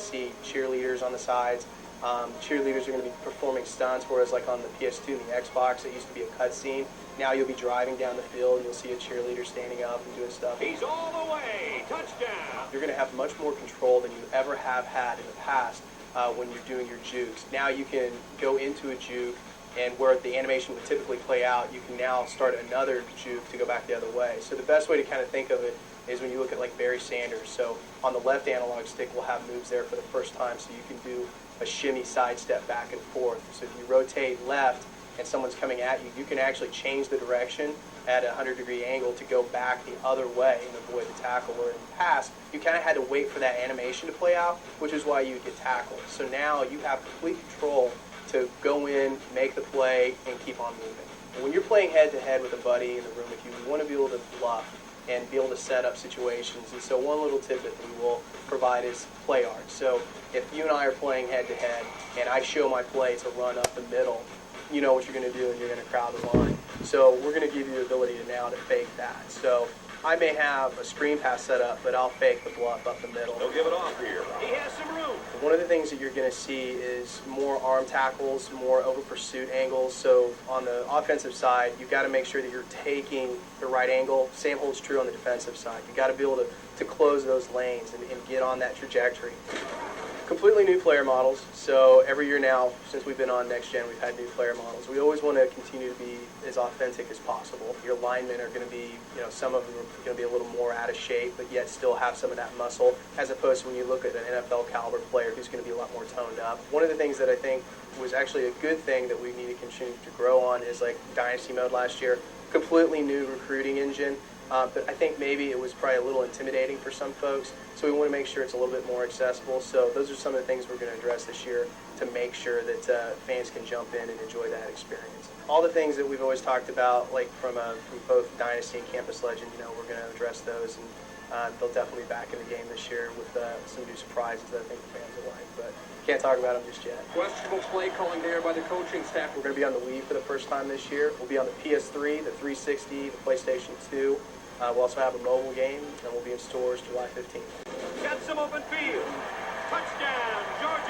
see cheerleaders on the sides. Cheerleaders are going to be performing stunts, whereas like on the PS2 and the Xbox, it used to be a cutscene. Now you'll be driving down the field, and you'll see a cheerleader standing up and doing stuff. He's all the way. Touchdown. You're going to have much more control than you ever have had in the past when you're doing your jukes. Now you can go into a juke, and where the animation would typically play out, you can now start another juke to go back the other way. So the best way to kind of think of it is when you look at like Barry Sanders. So on the left analog stick, we'll have moves there for the first time, so you can do a shimmy sidestep back and forth. So if you rotate left and someone's coming at you, you can actually change the direction at a 100-degree angle to go back the other way and avoid the tackle. Where in the past, you kind of had to wait for that animation to play out, which is why you would get tackled. So now you have complete control to go in, make the play, and keep on moving. And when you're playing head-to-head with a buddy in the room with you, you want to be able to bluff and be able to set up situations. And so one little tidbit that we will provide is play art. So if you and I are playing head-to-head and I show my play to run up the middle, you know what you're going to do, and you're going to crowd the line. So we're going to give you the ability to now to fake that. So I may have a screen pass set up, but I'll fake the bluff up the middle. He'll give it off here. He has some room. One of the things that you're going to see is more arm tackles, more over pursuit angles. So on the offensive side, you've got to make sure that you're taking the right angle. Same holds true on the defensive side. You've got to be able to close those lanes and get on that trajectory. Completely new player models. So every year now, since we've been on Next Gen, we've had new player models. We always want to continue to be as authentic as possible. Your linemen are going to be, some of them are going to be a little more out of shape, but yet still have some of that muscle, as opposed to when you look at an NFL caliber player who's going to be a lot more toned up. One of the things that I think was actually a good thing that we need to continue to grow on is like Dynasty Mode last year. Completely new recruiting engine. But I think maybe it was probably a little intimidating for some folks, so we want to make sure it's a little bit more accessible. So those are some of the things we're going to address this year to make sure that fans can jump in and enjoy that experience. All the things that we've always talked about, like from both Dynasty and Campus Legend, we're going to address those, and they'll definitely be back in the game this year with some new surprises that I think the fans will like. But can't talk about them just yet. Questionable play calling there by the coaching staff. We're going to be on the Wii for the first time this year. We'll be on the PS3, the 360, the PlayStation 2. We'll also have a mobile game, and we'll be in stores July 15th. Got some open field. Touchdown, Georgia.